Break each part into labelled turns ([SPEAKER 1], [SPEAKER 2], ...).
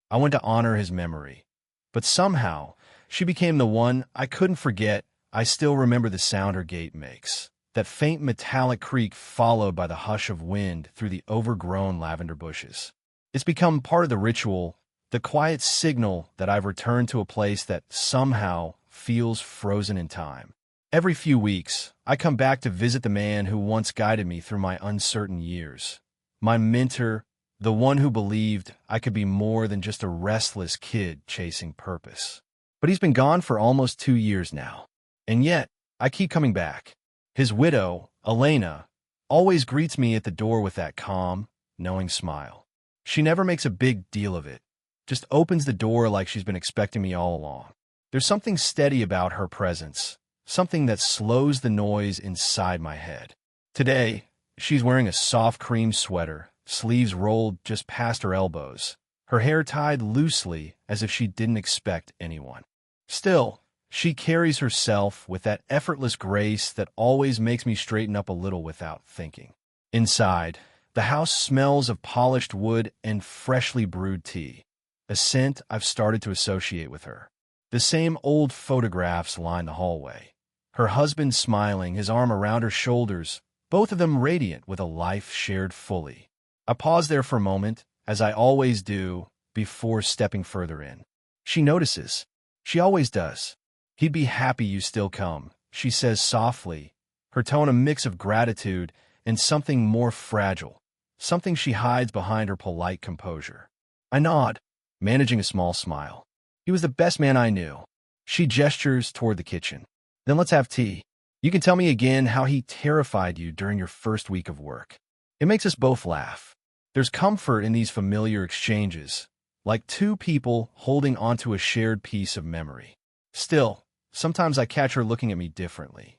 [SPEAKER 1] I went to honor his memory. But somehow, she became the one I couldn't forget. I still remember the sound her gait makes. That faint metallic creak followed by the hush of wind through the overgrown lavender bushes. It's become part of the ritual, the quiet signal that I've returned to a place that somehow feels frozen in time. Every few weeks, I come back to visit the man who once guided me through my uncertain years. My mentor, the one who believed I could be more than just a restless kid chasing purpose. But he's been gone for almost 2 years now. And yet, I keep coming back. His widow, Elena, always greets me at the door with that calm, knowing smile. She never makes a big deal of it, just opens the door like she's been expecting me all along. There's something steady about her presence, something that slows the noise inside my head. Today, she's wearing a soft cream sweater, sleeves rolled just past her elbows, her hair tied loosely as if she didn't expect anyone. Still, she carries herself with that effortless grace that always makes me straighten up a little without thinking. Inside, the house smells of polished wood and freshly brewed tea, a scent I've started to associate with her. The same old photographs line the hallway. Her husband smiling, his arm around her shoulders, both of them radiant with a life shared fully. I pause there for a moment, as I always do, before stepping further in. She notices. She always does. "He'd be happy you still come," she says softly, her tone a mix of gratitude and something more fragile, something she hides behind her polite composure. I nod, managing a small smile. "He was the best man I knew." She gestures toward the kitchen. "Then let's have tea. You can tell me again how he terrified you during your first week of work." It makes us both laugh. There's comfort in these familiar exchanges, like two people holding onto a shared piece of memory. Still, sometimes I catch her looking at me differently.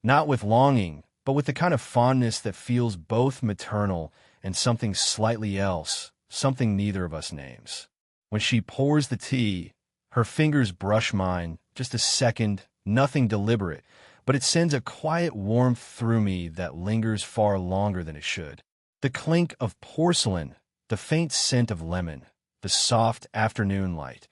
[SPEAKER 1] Not with longing, but with the kind of fondness that feels both maternal and something slightly else, something neither of us names. When she pours the tea, her fingers brush mine, just a second, nothing deliberate, but it sends a quiet warmth through me that lingers far longer than it should. The clink of porcelain, the faint scent of lemon, the soft afternoon light.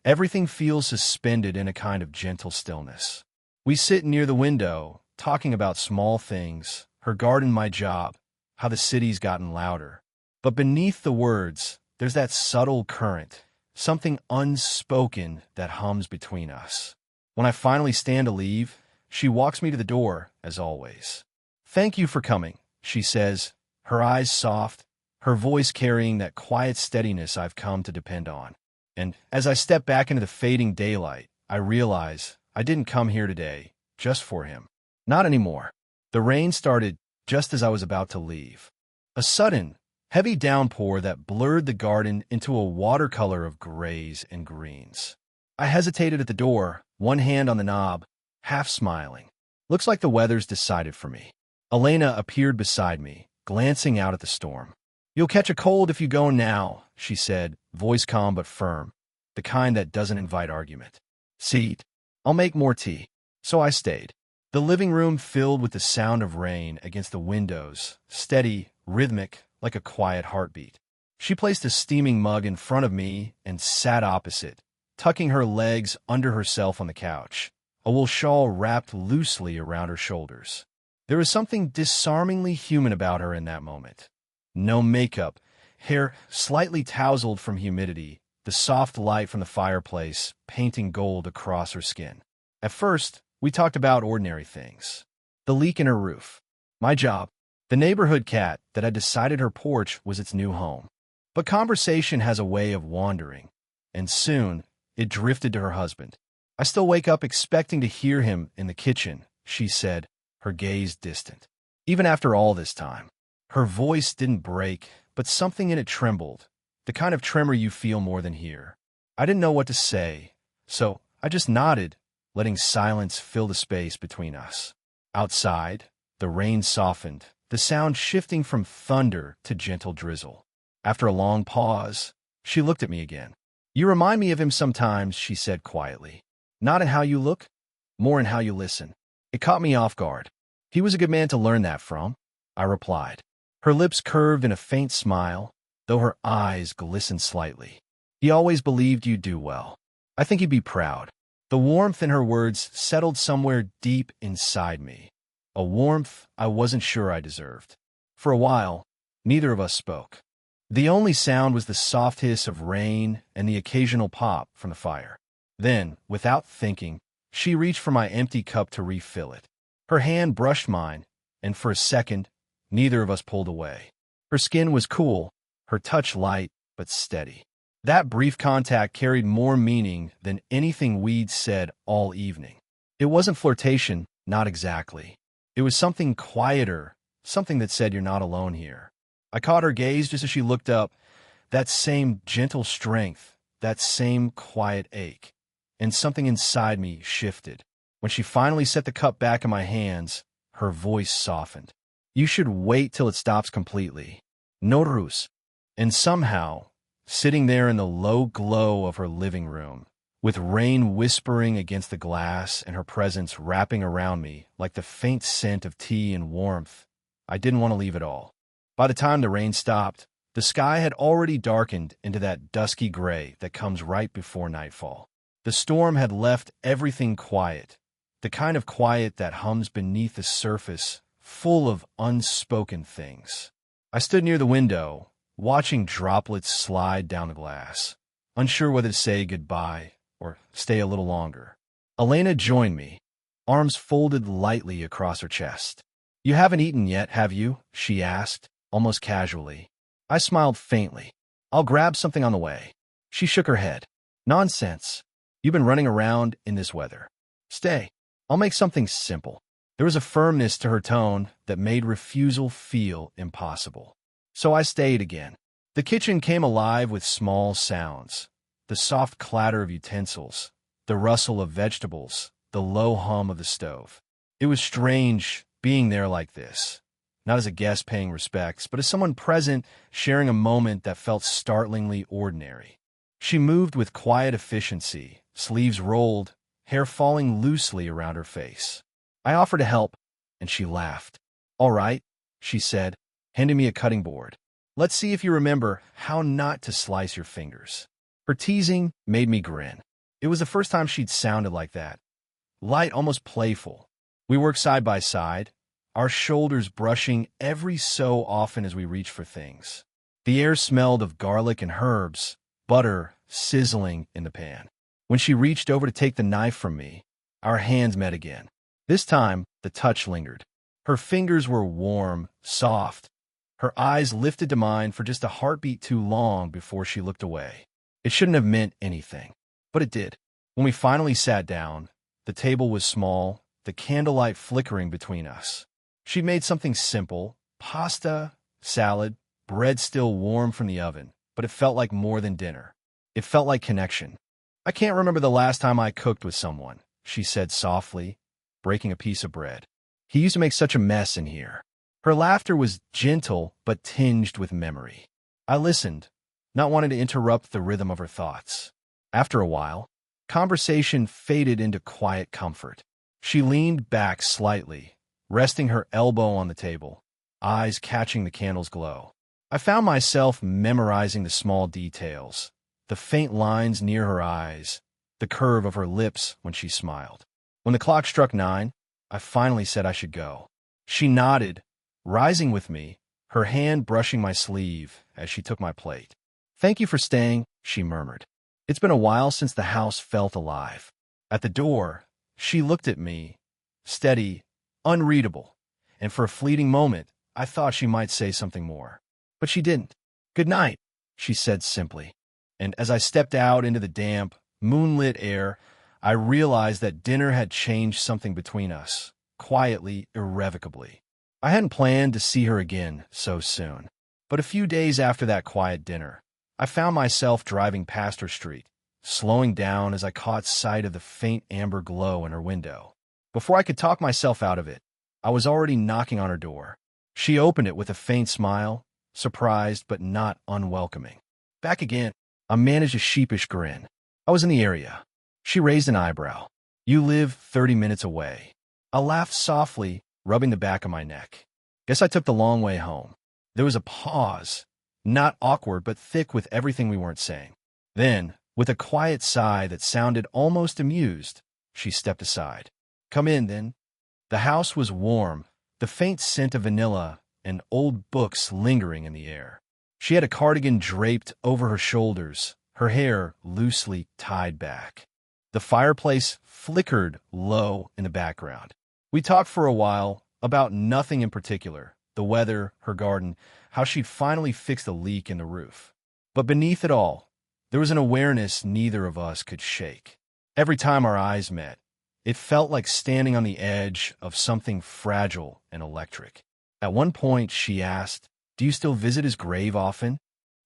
[SPEAKER 1] Everything feels suspended in a kind of gentle stillness. We sit near the window, talking about small things, her garden, my job, how the city's gotten louder. But beneath the words, there's that subtle current, something unspoken that hums between us. When I finally stand to leave, she walks me to the door, as always. "Thank you for coming," she says, her eyes soft, her voice carrying that quiet steadiness I've come to depend on. And as I step back into the fading daylight, I realize I didn't come here today just for him. Not anymore. The rain started just as I was about to leave. A sudden, heavy downpour that blurred the garden into a watercolor of grays and greens. I hesitated at the door, one hand on the knob, half smiling. Looks like the weather's decided for me. Elena appeared beside me, glancing out at the storm. "You'll catch a cold if you go now," she said, voice calm but firm, the kind that doesn't invite argument. "Seat. I'll make more tea." So I stayed. The living room filled with the sound of rain against the windows, steady, rhythmic, like a quiet heartbeat. She placed a steaming mug in front of me and sat opposite, tucking her legs under herself on the couch, a wool shawl wrapped loosely around her shoulders. There was something disarmingly human about her in that moment. No makeup, hair slightly tousled from humidity, the soft light from the fireplace painting gold across her skin. At first, we talked about ordinary things. The leak in her roof, my job, the neighborhood cat that had decided her porch was its new home. But conversation has a way of wandering, and soon it drifted to her husband. "I still wake up expecting to hear him in the kitchen," she said, her gaze distant. Even after all this time, her voice didn't break, but something in it trembled, the kind of tremor you feel more than hear. I didn't know what to say, so I just nodded, letting silence fill the space between us. Outside, the rain softened, the sound shifting from thunder to gentle drizzle. After a long pause, she looked at me again. "You remind me of him sometimes," she said quietly. "Not in how you look, more in how you listen." It caught me off guard. "He was a good man to learn that from," I replied. Her lips curved in a faint smile, though her eyes glistened slightly. He always believed you'd do well. I think he'd be proud. The warmth in her words settled somewhere deep inside me, a warmth I wasn't sure I deserved. For a while, neither of us spoke. The only sound was the soft hiss of rain and the occasional pop from the fire. Then, without thinking, she reached for my empty cup to refill it. Her hand brushed mine, and for a second, neither of us pulled away. Her skin was cool, her touch light but steady. That brief contact carried more meaning than anything we'd said all evening. It wasn't flirtation, not exactly. It was something quieter, something that said you're not alone here. I caught her gaze just as she looked up, that same gentle strength, that same quiet ache. And something inside me shifted. When she finally set the cup back in my hands, her voice softened. You should wait till it stops completely. No ruse. And somehow, sitting there in the low glow of her living room, with rain whispering against the glass and her presence wrapping around me like the faint scent of tea and warmth, I didn't want to leave at all. By the time the rain stopped, the sky had already darkened into that dusky gray that comes right before nightfall. The storm had left everything quiet, the kind of quiet that hums beneath the surface, full of unspoken things. I stood near the window, watching droplets slide down the glass, unsure whether to say goodbye or stay a little longer. Elena joined me, arms folded lightly across her chest. You haven't eaten yet, have you? She asked, almost casually. I smiled faintly. I'll grab something on the way. She shook her head. Nonsense. You've been running around in this weather. Stay. I'll make something simple. There was a firmness to her tone that made refusal feel impossible. So I stayed again. The kitchen came alive with small sounds. The soft clatter of utensils, the rustle of vegetables, the low hum of the stove. It was strange being there like this, not as a guest paying respects, but as someone present sharing a moment that felt startlingly ordinary. She moved with quiet efficiency, sleeves rolled, hair falling loosely around her face. I offered to help, and she laughed. All right, she said, handing me a cutting board. Let's see if you remember how not to slice your fingers. Her teasing made me grin. It was the first time she'd sounded like that. Light, almost playful. We worked side by side, our shoulders brushing every so often as we reached for things. The air smelled of garlic and herbs, butter sizzling in the pan. When she reached over to take the knife from me, our hands met again. This time, the touch lingered. Her fingers were warm, soft. Her eyes lifted to mine for just a heartbeat too long before she looked away. It shouldn't have meant anything, but it did. When we finally sat down, the table was small, the candlelight flickering between us. She'd made something simple, pasta, salad, bread still warm from the oven, but it felt like more than dinner. It felt like connection. I can't remember the last time I cooked with someone, she said softly, breaking a piece of bread. He used to make such a mess in here. Her laughter was gentle but tinged with memory. I listened, not wanting to interrupt the rhythm of her thoughts. After a while, conversation faded into quiet comfort. She leaned back slightly, resting her elbow on the table, eyes catching the candle's glow. I found myself memorizing the small details, the faint lines near her eyes, the curve of her lips when she smiled. When the clock struck 9, I finally said I should go. She nodded, rising with me, her hand brushing my sleeve as she took my plate. Thank you for staying, she murmured. It's been a while since the house felt alive. At the door, she looked at me, steady, unreadable, and for a fleeting moment, I thought she might say something more. But she didn't. Good night, she said simply. And as I stepped out into the damp, moonlit air, I realized that dinner had changed something between us, quietly, irrevocably. I hadn't planned to see her again so soon. But a few days after that quiet dinner, I found myself driving past her street, slowing down as I caught sight of the faint amber glow in her window. Before I could talk myself out of it, I was already knocking on her door. She opened it with a faint smile, surprised but not unwelcoming. Back again. I managed a sheepish grin. I was in the area. She raised an eyebrow. You live 30 minutes away. I laughed softly, rubbing the back of my neck. Guess I took the long way home. There was a pause, not awkward but thick with everything we weren't saying. Then, with a quiet sigh that sounded almost amused, she stepped aside. "Come in, then." The house was warm, the faint scent of vanilla and old books lingering in the air. She had a cardigan draped over her shoulders, her hair loosely tied back. The fireplace flickered low in the background. We talked for a while about nothing in particular, the weather, her garden, how she'd finally fixed a leak in the roof. But beneath it all, there was an awareness neither of us could shake. Every time our eyes met, it felt like standing on the edge of something fragile and electric. At one point, she asked, "Do you still visit his grave often?"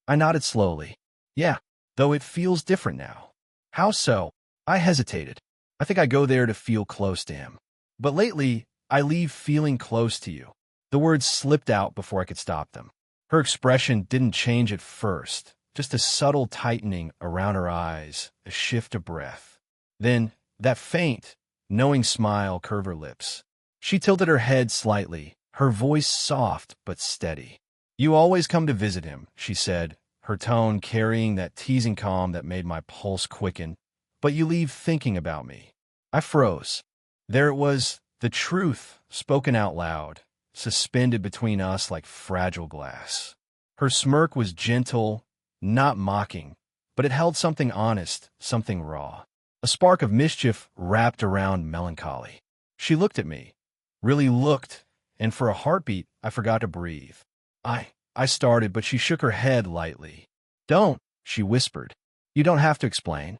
[SPEAKER 1] I nodded slowly. "Yeah, though it feels different now." "How so?" I hesitated. "I think I go there to feel close to him. But lately, I leave feeling close to you." The words slipped out before I could stop them. Her expression didn't change at first, just a subtle tightening around her eyes, a shift of breath. Then, that faint, knowing smile curved her lips. She tilted her head slightly, her voice soft but steady. "You always come to visit him," she said, her tone carrying that teasing calm that made my pulse quicken. "But you leave thinking about me." I froze. There it was, the truth, spoken out loud, suspended between us like fragile glass. Her smirk was gentle, not mocking, but it held something honest, something raw. A spark of mischief wrapped around melancholy. She looked at me, really looked, and for a heartbeat, I forgot to breathe. I started, but she shook her head lightly. "Don't," she whispered. "You don't have to explain."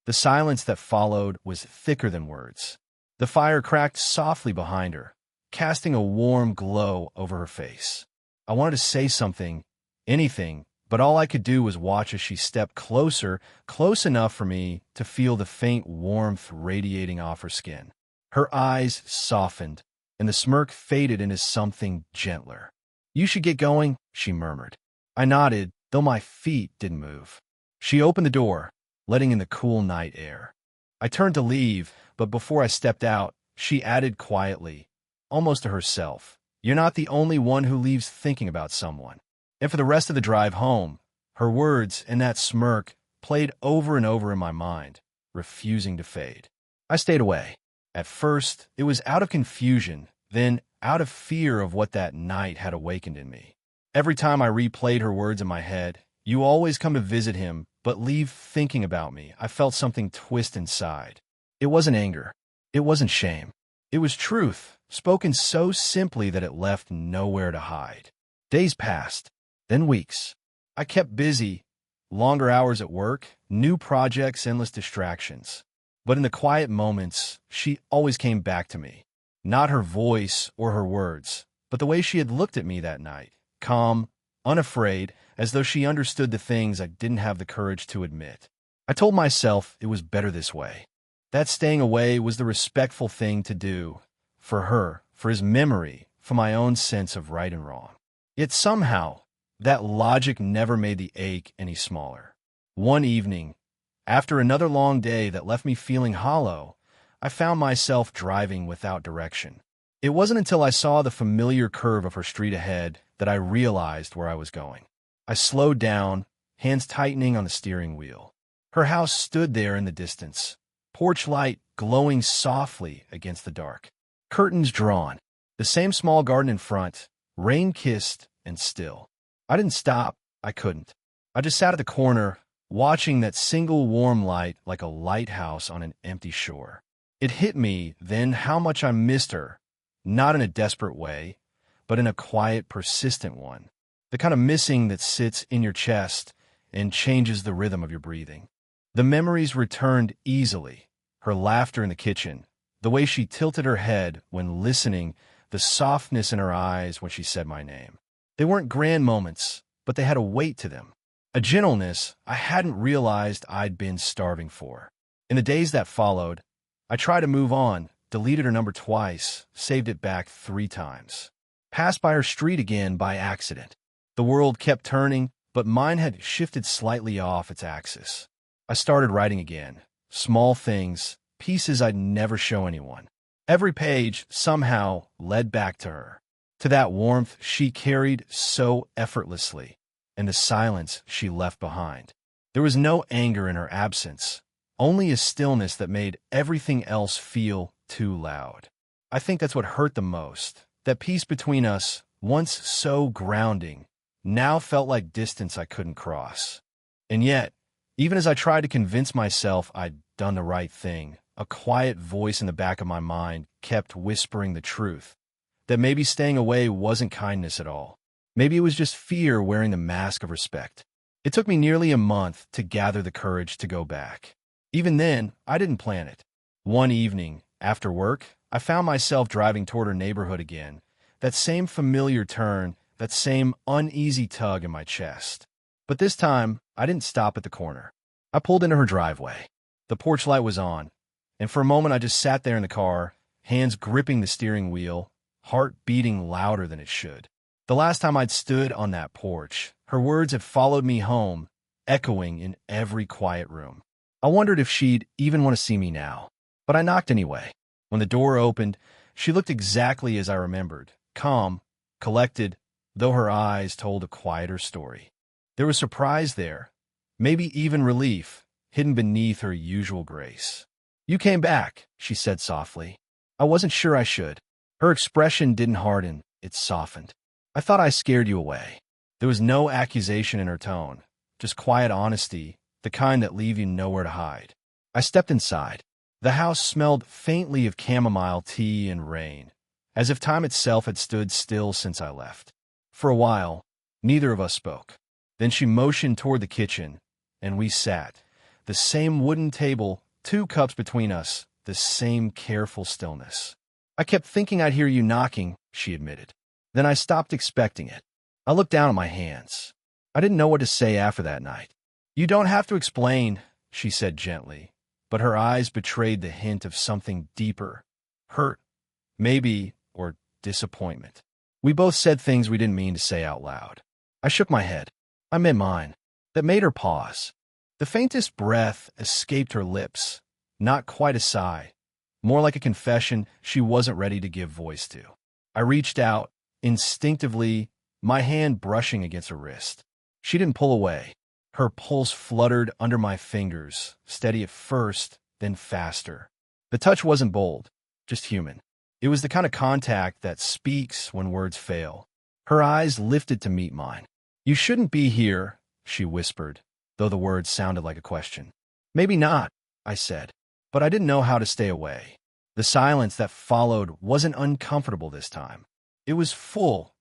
[SPEAKER 1] The silence that followed was thicker than words. The fire cracked softly behind her, casting a warm glow over her face. I wanted to say something, anything, but all I could do was watch as she stepped closer, close enough for me to feel the faint warmth radiating off her skin. Her eyes softened, and the smirk faded into something gentler. "You should get going," she murmured. I nodded, though my feet didn't move. She opened the door, letting in the cool night air. I turned to leave, but before I stepped out, she added quietly, almost to herself, "You're not the only one who leaves thinking about someone." And for the rest of the drive home, her words and that smirk played over and over in my mind, refusing to fade. I stayed away. At first, it was out of confusion, then out of fear of what that night had awakened in me. Every time I replayed her words in my head, "You always come to visit him, but leave thinking about me," I felt something twist inside. It wasn't anger. It wasn't shame. It was truth, spoken so simply that it left nowhere to hide. Days passed, then weeks. I kept busy, longer hours at work, new projects, endless distractions. But in the quiet moments, she always came back to me. Not her voice or her words, but the way she had looked at me that night, calm, unafraid, as though she understood the things I didn't have the courage to admit. I told myself it was better this way. That staying away was the respectful thing to do, for her, for his memory, for my own sense of right and wrong. Yet somehow, that logic never made the ache any smaller. One evening, after another long day that left me feeling hollow, I found myself driving without direction. It wasn't until I saw the familiar curve of her street ahead that I realized where I was going. I slowed down, hands tightening on the steering wheel. Her house stood there in the distance, porch light glowing softly against the dark. Curtains drawn, the same small garden in front, rain-kissed and still. I didn't stop. I couldn't. I just sat at the corner, watching that single warm light like a lighthouse on an empty shore. It hit me then how much I missed her, not in a desperate way, but in a quiet, persistent one. The kind of missing that sits in your chest and changes the rhythm of your breathing. The memories returned easily, her laughter in the kitchen, the way she tilted her head when listening, the softness in her eyes when she said my name. They weren't grand moments, but they had a weight to them, a gentleness I hadn't realized I'd been starving for. In the days that followed, I tried to move on, deleted her number twice, saved it back 3 times. Passed by her street again by accident. The world kept turning, but mine had shifted slightly off its axis. I started writing again, small things, pieces I'd never show anyone. Every page somehow led back to her, to that warmth she carried so effortlessly, and the silence she left behind. There was no anger in her absence, only a stillness that made everything else feel too loud. I think that's what hurt the most. That peace between us, once so grounding, now felt like distance I couldn't cross. And yet, even as I tried to convince myself I'd done the right thing, a quiet voice in the back of my mind kept whispering the truth, that maybe staying away wasn't kindness at all. Maybe it was just fear wearing the mask of respect. It took me nearly a month to gather the courage to go back. Even then, I didn't plan it. One evening, after work, I found myself driving toward her neighborhood again, that same familiar turn, that same uneasy tug in my chest. But this time, I didn't stop at the corner. I pulled into her driveway. The porch light was on, and for a moment I just sat there in the car, hands gripping the steering wheel, heart beating louder than it should. The last time I'd stood on that porch, her words had followed me home, echoing in every quiet room. I wondered if she'd even want to see me now, but I knocked anyway. When the door opened, she looked exactly as I remembered, calm, collected, though her eyes told a quieter story. There was surprise there, maybe even relief, hidden beneath her usual grace. "You came back," she said softly. "I wasn't sure I should." Her expression didn't harden, it softened. "I thought I scared you away." There was no accusation in her tone, just quiet honesty, the kind that leave you nowhere to hide. I stepped inside. The house smelled faintly of chamomile tea and rain, as if time itself had stood still since I left. For a while, neither of us spoke. Then she motioned toward the kitchen, and we sat. The same wooden table, 2 cups between us, the same careful stillness. "I kept thinking I'd hear you knocking," she admitted. Then I stopped expecting it. I looked down at my hands. I didn't know what to say after that night. "You don't have to explain," she said gently, but her eyes betrayed the hint of something deeper. Hurt, maybe, or disappointment. We both said things we didn't mean to say out loud. I shook my head. I meant mine. That made her pause. The faintest breath escaped her lips, not quite a sigh, more like a confession she wasn't ready to give voice to. I reached out, instinctively, my hand brushing against her wrist. She didn't pull away. Her pulse fluttered under my fingers, steady at first, then faster. The touch wasn't bold, just human. It was the kind of contact that speaks when words fail. Her eyes lifted to meet mine. "You shouldn't be here," she whispered, though the words sounded like a question. "Maybe not," I said, but I didn't know how to stay away. The silence that followed wasn't uncomfortable this time. It was full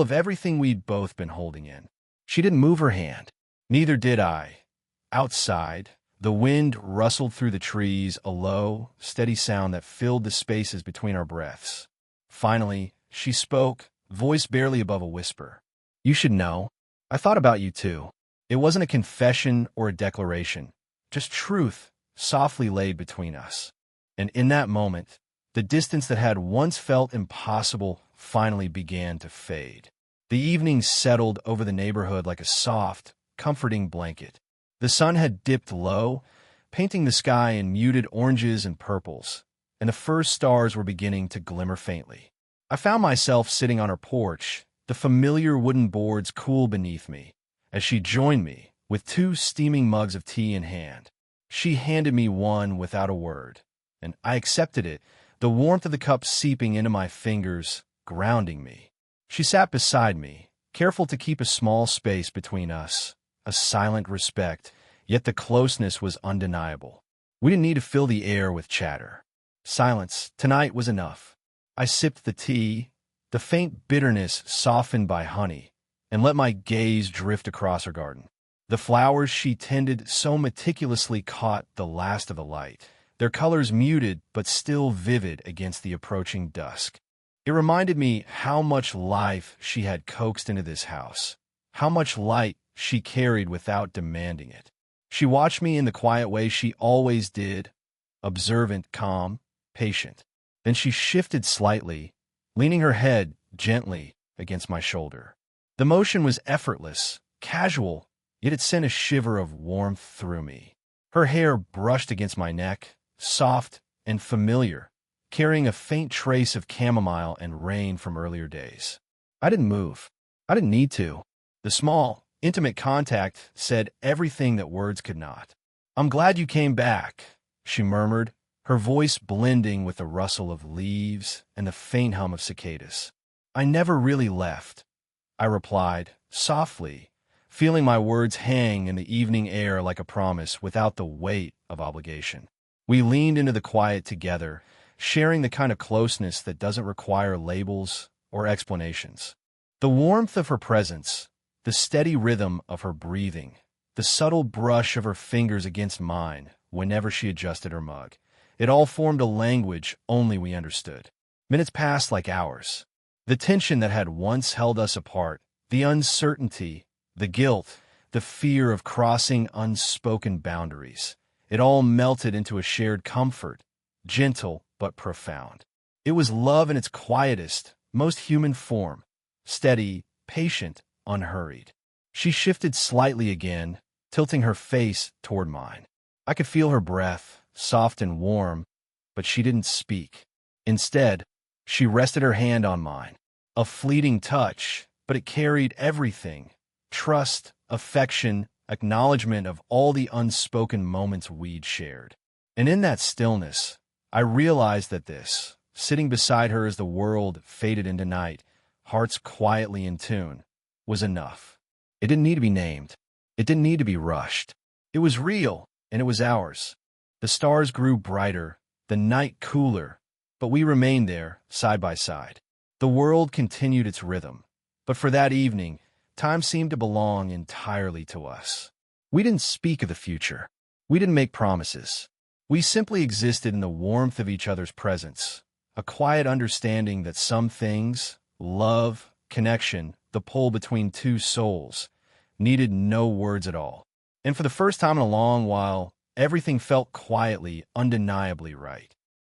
[SPEAKER 1] of everything we'd both been holding in. She didn't move her hand. Neither did I. Outside, the wind rustled through the trees, a low, steady sound that filled the spaces between our breaths. Finally, she spoke, voice barely above a whisper. "You should know. I thought about you too." It wasn't a confession or a declaration, just truth softly laid between us. And in that moment, the distance that had once felt impossible finally began to fade. The evening settled over the neighborhood like a soft, comforting blanket. The sun had dipped low, painting the sky in muted oranges and purples, and the first stars were beginning to glimmer faintly. I found myself sitting on her porch, the familiar wooden boards cool beneath me, as she joined me with 2 steaming mugs of tea in hand. She handed me one without a word, and I accepted it, the warmth of the cup seeping into my fingers, grounding me. She sat beside me, careful to keep a small space between us, a silent respect, yet the closeness was undeniable. We didn't need to fill the air with chatter. Silence, tonight, was enough. I sipped the tea, the faint bitterness softened by honey, and let my gaze drift across her garden. The flowers she tended so meticulously caught the last of the light, their colors muted but still vivid against the approaching dusk. It reminded me how much life she had coaxed into this house, how much light she carried without demanding it. She watched me in the quiet way she always did, observant, calm, patient. Then she shifted slightly, leaning her head gently against my shoulder. The motion was effortless, casual, yet it sent a shiver of warmth through me. Her hair brushed against my neck, soft and familiar, carrying a faint trace of chamomile and rain from earlier days. I didn't move. I didn't need to. The small, Intimate contact said everything that words could not. "I'm glad you came back," she murmured, her voice blending with the rustle of leaves and the faint hum of cicadas. "I never really left," I replied, softly, feeling my words hang in the evening air like a promise without the weight of obligation. We leaned into the quiet together, sharing the kind of closeness that doesn't require labels or explanations. The warmth of her presence, the steady rhythm of her breathing, the subtle brush of her fingers against mine whenever she adjusted her mug, it all formed a language only we understood. Minutes passed like hours. The tension that had once held us apart, the uncertainty, the guilt, the fear of crossing unspoken boundaries, it all melted into a shared comfort, gentle but profound. It was love in its quietest, most human form, steady, patient, unhurried. She shifted slightly again, tilting her face toward mine. I could feel her breath, soft and warm, but she didn't speak. Instead, she rested her hand on mine. A fleeting touch, but it carried everything: trust, affection, acknowledgement of all the unspoken moments we'd shared. And in that stillness, I realized that this, sitting beside her as the world faded into night, hearts quietly in tune, was enough. It didn't need to be named. It didn't need to be rushed. It was real, and it was ours. The stars grew brighter, the night cooler, but we remained there, side by side. The world continued its rhythm, but for that evening, time seemed to belong entirely to us. We didn't speak of the future. We didn't make promises. We simply existed in the warmth of each other's presence, a quiet understanding that some things, love, connection, the pull between two souls, needed no words at all. And for the first time in a long while, everything felt quietly, undeniably right.